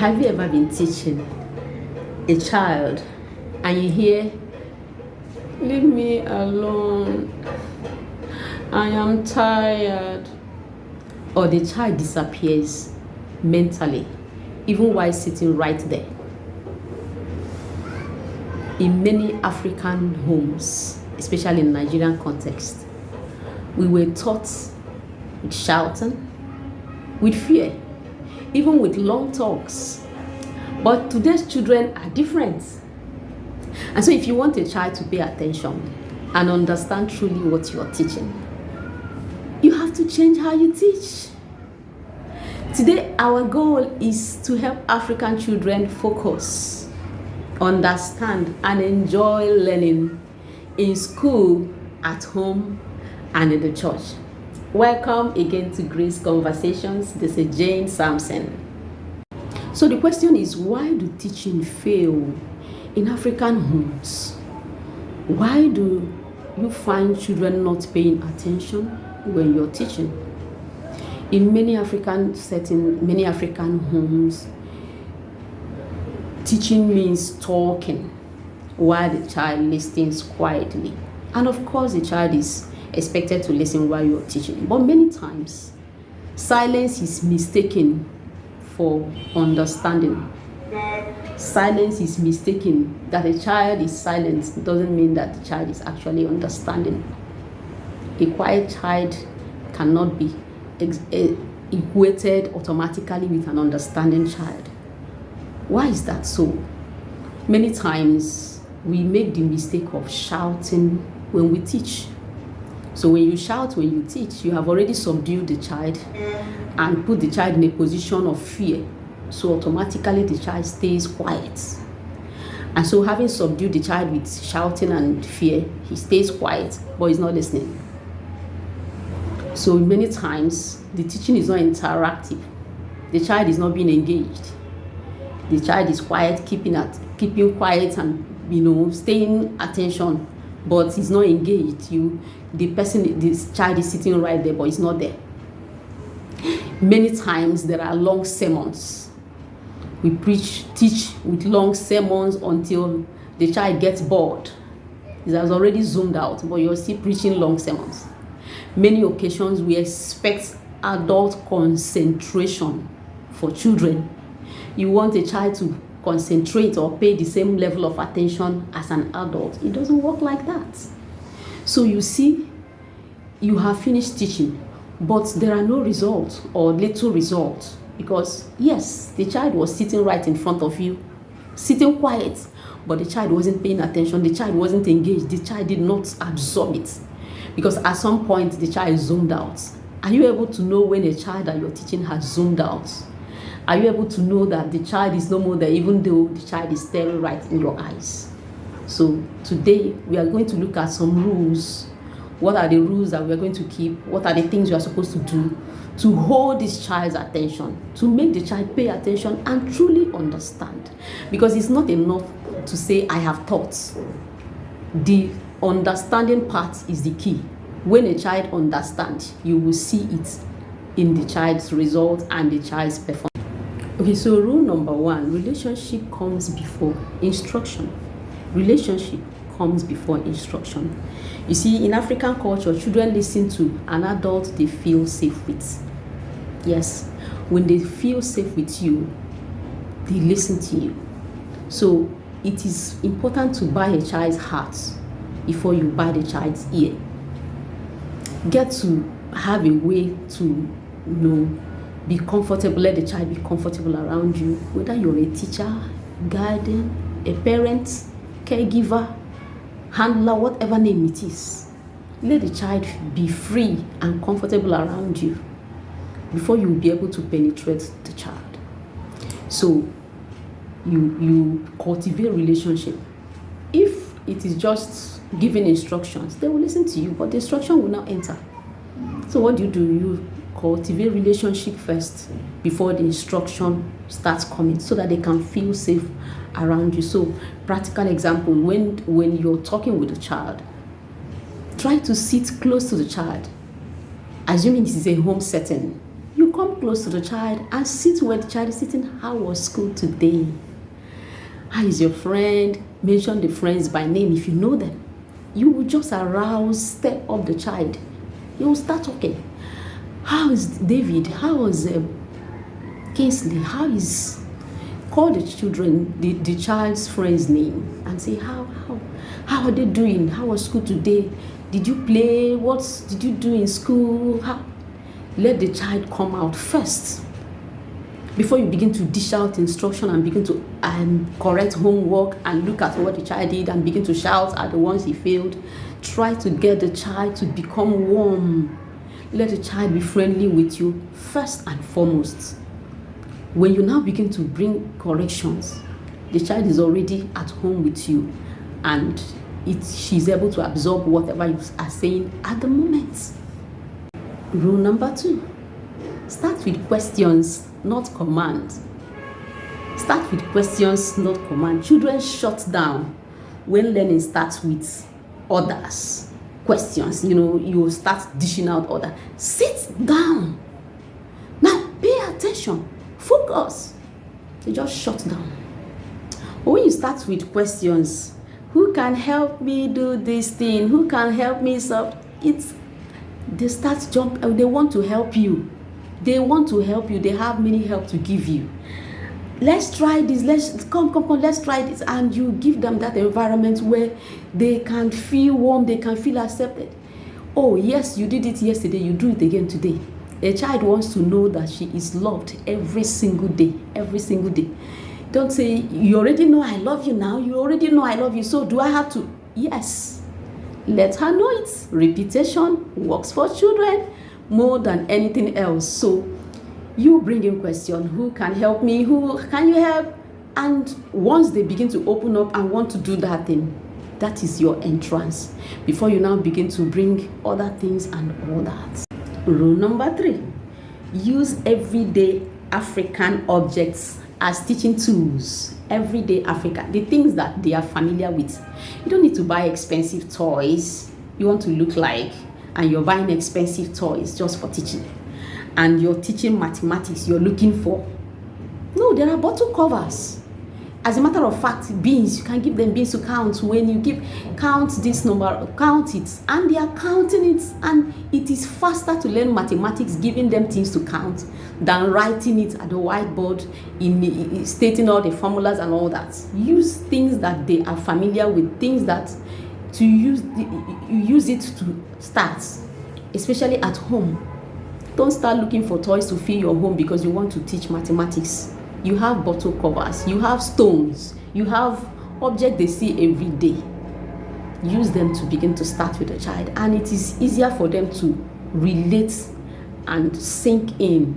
Have you ever been teaching a child and you hear, "Leave me alone, I am tired," or the child disappears mentally, even while sitting right there? In many African homes, especially in Nigerian context, we were taught with shouting, with fear, even with long talks. But today's children are different. And so if you want a child to pay attention and understand truly what you're teaching, you have to change how you teach. Today, our goal is to help African children focus, understand, and enjoy learning in school, at home, and in the church. Welcome again to Grace Conversations. This is Jane Sampson. So the question is, why do teaching fail in African homes? Why do you find children not paying attention when you're teaching? In many African settings, many African homes, teaching means talking while the child listens quietly. And of course, the child is expected to listen while you're teaching. But many times, silence is mistaken for understanding. Silence is mistaken. That a child is silent doesn't mean that the child is actually understanding. A quiet child cannot be equated automatically with an understanding child. Why is that so? Many times we make the mistake of shouting when we teach. So when you shout when you teach, you have already subdued the child and put the child in a position of fear. So automatically the child stays quiet. And so having subdued the child with shouting and fear, he stays quiet, but he's not listening. So many times the teaching is not interactive. The child is not being engaged. The child is quiet, keeping quiet and staying attention, but he's not engaged. This child is sitting right there, but he's not there. Many times there are long sermons. We teach with long sermons until the child gets bored. He has already zoomed out, but you're still preaching long sermons. Many occasions we expect adult concentration for children. You want a child to concentrate or pay the same level of attention as an adult. It doesn't work like that. So you see, you have finished teaching, but there are no results or little results, because yes, the child was sitting right in front of you, sitting quiet, but the child wasn't paying attention. The child wasn't engaged. The child did not absorb it, because at some point the child zoomed out. Are you able to know when a child that you're teaching has zoomed out? Are you able to know that the child is no more there, even though the child is staring right in your eyes? So today we are going to look at some rules. What are the rules that we are going to keep? What are the things we are supposed to do to hold this child's attention, to make the child pay attention and truly understand? Because it's not enough to say, "I have taught." The understanding part is the key. When a child understands, you will see it in the child's result and the child's performance. Okay, so rule number 1, relationship comes before instruction. Relationship comes before instruction. You see, in African culture, children listen to an adult they feel safe with. Yes, when they feel safe with you, they listen to you. So it is important to buy a child's heart before you buy the child's ear. Get to have a way to be comfortable. Let the child be comfortable around you, whether you're a teacher, guardian, a parent, caregiver, handler, whatever name it is. Let the child be free and comfortable around you before you will be able to penetrate the child. So you cultivate relationship. If it is just giving instructions, they will listen to you, but the instruction will not enter. So what do? You cultivate relationship first before the instruction starts coming, so that they can feel safe around you. So practical example, when you're talking with a child, try to sit close to the child, assuming this is a home setting. You come close to the child and sit where the child is sitting. How was school today? How is your friend? Mention the friends by name if you know them. You will just arouse, step up the child. You will start talking. How is David? How is Kingsley? How is... Call the children, the child's friend's name and say, how are they doing? How was school today? Did you play? What did you do in school? How? Let the child come out first before you begin to dish out instruction and begin to correct homework and look at what the child did and begin to shout at the ones he failed. Try to get the child to become warm. Let the child be friendly with you first and foremost. When you now begin to bring corrections, the child is already at home with you and she's able to absorb whatever you are saying at the moment. Rule number 2, start with questions, not commands. Start with questions, not command. Children shut down when learning starts with orders, questions. You start dishing out orders. Sit down. Now pay attention. Focus. You just shut down. But when you start with questions, who can help me do this thing? Who can help me solve it? They start jumping. They want to help you. They want to help you. They have many help to give you. Let's try this. Let's come. Let's try this. And you give them that environment where they can feel warm. They can feel accepted. Oh yes, you did it yesterday. You do it again today. A child wants to know that she is loved every single day. Every single day. Don't say, you already know I love you now. You already know I love you. So do I have to? Yes. Let her know it. Repetition works for children more than anything else. So you bring in question, who can help me? Who can you help? And once they begin to open up and want to do that thing, that is your entrance. Before you now begin to bring other things and all that. Rule number 3, use everyday African objects as teaching tools. Everyday Africa, the things that they are familiar with. You don't need to buy expensive toys. You want to look like, and you're buying expensive toys just for teaching. And you're teaching mathematics, you're looking for. No, there are bottle covers. As a matter of fact, beans, you can give them beans to count. When you count this number, count it. And they are counting it. And it is faster to learn mathematics, giving them things to count, than writing it at the whiteboard, in stating all the formulas and all that. Use things that they are familiar with, things that you use it to start, especially at home. Don't start looking for toys to fill your home because you want to teach mathematics. You have bottle covers, you have stones, you have objects they see every day. Use them to begin to start with the child, and it is easier for them to relate and sink in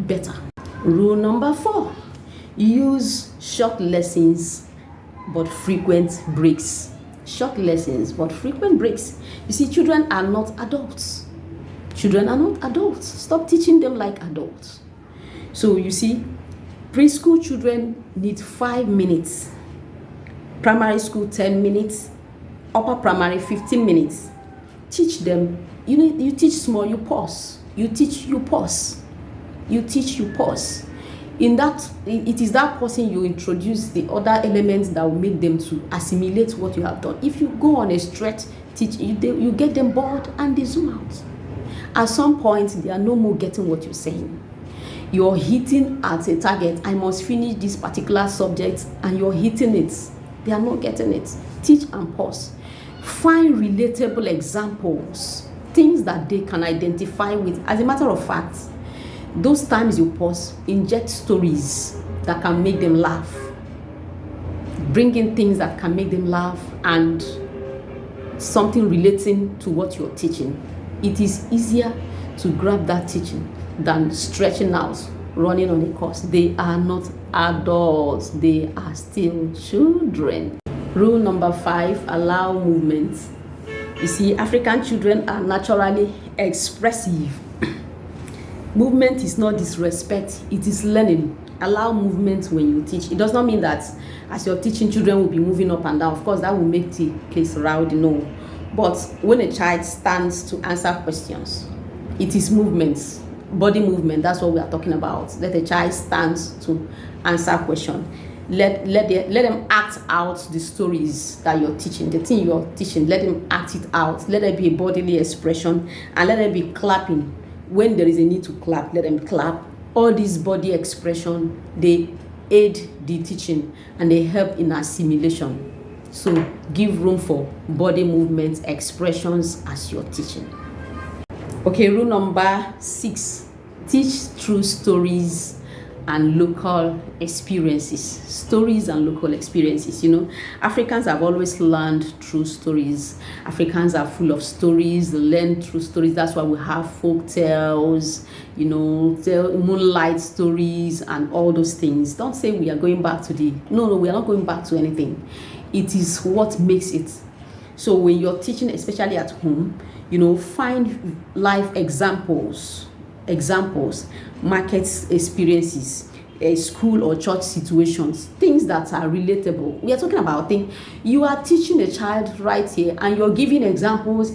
better. Rule number 4, use short lessons but frequent breaks. Short lessons but frequent breaks. You see, children are not adults. Children are not adults. Stop teaching them like adults. So you see, preschool children need 5 minutes. Primary school 10 minutes. Upper primary 15 minutes. Teach them. You teach small, you pause. You teach, you pause. You teach, you pause. In that, it is that pausing you introduce the other elements that will make them to assimilate what you have done. If you go on a stretch teach, you get them bored and they zoom out. At some point, they are no more getting what you're saying. You're hitting at a target. I must finish this particular subject, and you're hitting it. They are not getting it. Teach and pause. Find relatable examples, things that they can identify with. As a matter of fact, those times you pause, inject stories that can make them laugh. Bring in things that can make them laugh and something relating to what you're teaching. It is easier to grab that teaching than stretching out, running on a course. They are not adults. They are still children. Rule number 5, allow movement. You see, African children are naturally expressive. Movement is not disrespect, it is learning. Allow movement when you teach. It does not mean that as you're teaching, children will be moving up and down. Of course, that will make the place rowdy, no. But when a child stands to answer questions, it is movements. body movement, that's what we are talking about. Let a child stand to answer a question. Let them act out the stories that you're teaching, the thing you're teaching. Let them act it out. Let there be a bodily expression, and let them be clapping when there is a need to clap. Let them clap. All these body expression, they aid the teaching and they help in assimilation. So give room for body movements, expressions as you're teaching. Okay, rule number 6: teach through stories and local experiences. Stories and local experiences. Africans have always learned through stories. Africans are full of stories. They learn through stories. That's why we have folk tales, moonlight stories and all those things. Don't say we are going back to no, we are not going back to anything. It is what makes it. So when you're teaching, especially at home, find life examples, market experiences, school or church situations, things that are relatable. We are talking about things. You are teaching a child right here, and you're giving examples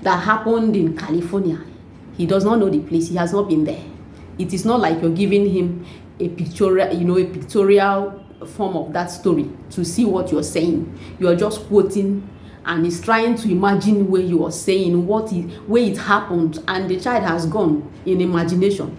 that happened in California. He does not know the place. He has not been there. It is not like you're giving him a pictorial form of that story to see what you're saying. You are just quoting, and he's trying to imagine where you are saying where it happened, and the child has gone in imagination.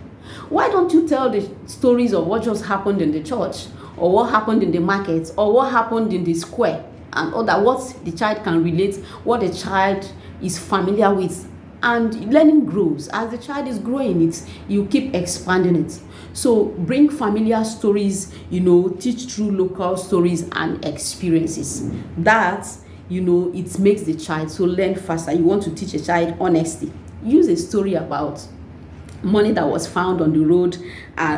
Why don't you tell the stories of what just happened in the church, or what happened in the market, or what happened in the square, and what the child can relate, what the child is familiar with, and learning grows. As the child is growing, you keep expanding it. So bring familiar stories, teach through local stories and experiences. That it makes the child so learn faster. You want to teach a child honesty. Use a story about money that was found on the road,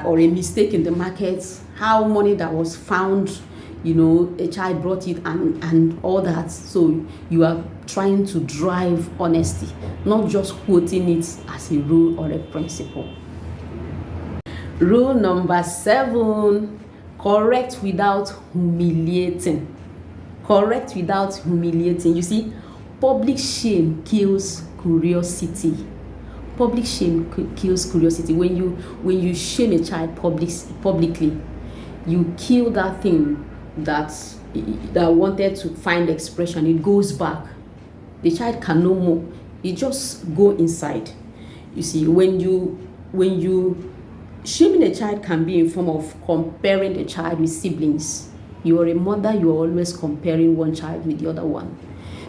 or a mistake in the market, how money that was found, a child brought it, and all that. So you are trying to drive honesty, not just quoting it as a rule or a principle. Rule number 7: correct without humiliating. Correct without humiliating. You see, public shame kills curiosity. Public shame kills curiosity. When you shame a child publicly, you kill that thing that wanted to find expression. It goes back. The child can no more. It just go inside. You see, when you shaming a child can be in form of comparing the child with siblings. You are a mother, you are always comparing one child with the other one.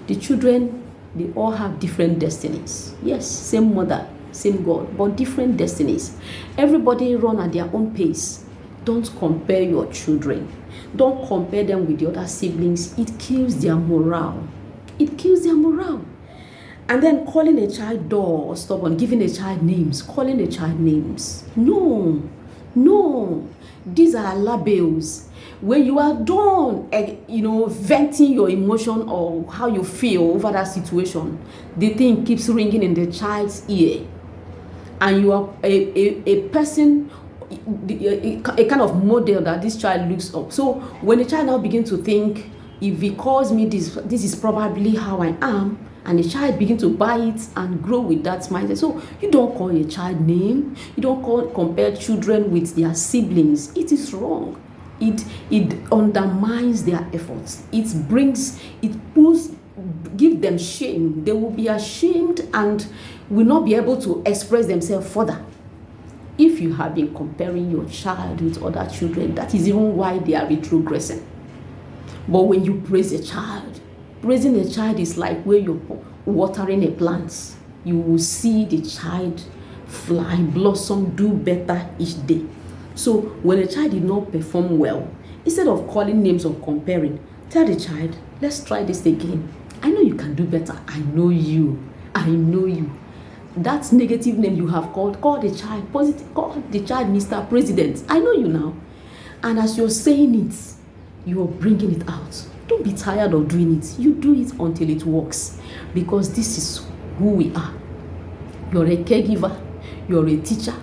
The children, they all have different destinies. Yes, same mother, same God, but different destinies. Everybody run at their own pace. Don't compare your children. Don't compare them with the other siblings. It kills their morale. It kills their morale. And then calling a child dull or stubborn, giving a child names, calling a child names. No. These are labels. When you are done, venting your emotion or how you feel over that situation, the thing keeps ringing in the child's ear. And you are a person, a kind of model that this child looks up. So when the child now begins to think, if he calls me this is probably how I am, and the child begins to buy it and grow with that mindset. So you don't call a child name. You don't compare children with their siblings. It is wrong. It undermines their efforts. Give them shame. They will be ashamed and will not be able to express themselves further. If you have been comparing your child with other children, that is even why they are retrogressing. But when you praise a child, praising a child is like where you're watering a plant. You will see the child fly, blossom, do better each day. So when a child did not perform well, instead of calling names or comparing, tell the child, let's try this again. I know you can do better. I know you. That negative name you have call the child positive, call the child Mr. President. I know you now. And as you're saying it, you're bringing it out. Don't be tired of doing it. You do it until it works, because this is who we are. You're a caregiver, you're a teacher,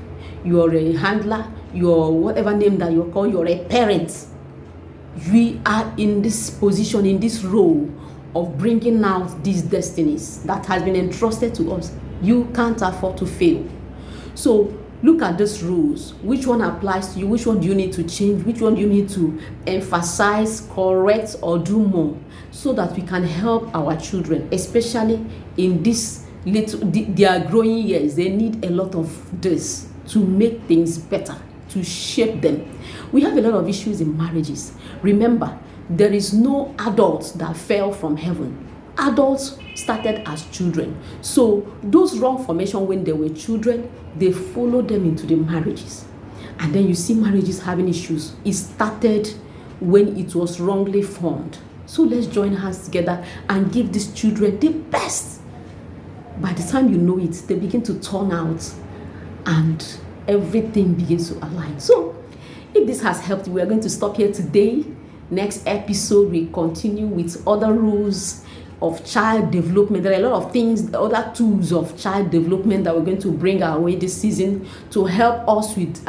you're a handler, you're whatever name that you're called, you're a parent. We are in this position, in this role of bringing out these destinies that has been entrusted to us. You can't afford to fail. So look at these rules. Which one applies to you? Which one do you need to change? Which one do you need to emphasize, correct, or do more, so that we can help our children, especially in this their growing years. They need a lot of this to make things better, to shape them. We have a lot of issues in marriages. Remember, there is no adult that fell from heaven. Adults started as children. So those wrong formation when they were children, they followed them into the marriages. And then you see marriages having issues. It started when it was wrongly formed. So let's join hands together and give these children the best. By the time you know it, they begin to turn out and everything begins to align. So if this has helped you, we are going to stop here today. Next episode, we continue with other rules of child development. There are a lot of things, other tools of child development that we're going to bring our way this season to help us with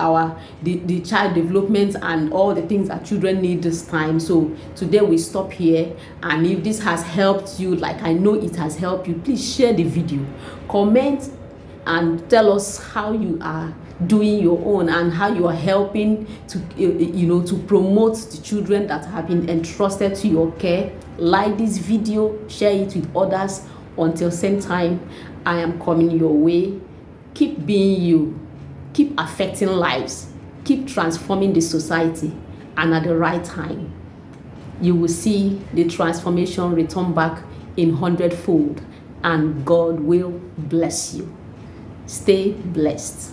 the child development and all the things that children need this time. So today we stop here, and if this has helped you, like I know it has helped you, please share the video, comment, and tell us how you are doing your own and how you are helping to to promote the children that have been entrusted to your care. Like this video, share it with others. Until same time, I am coming your way. Keep being you, keep affecting lives, keep transforming the society, and at the right time you will see the transformation return back in 100-fold, and God will bless you. Stay blessed.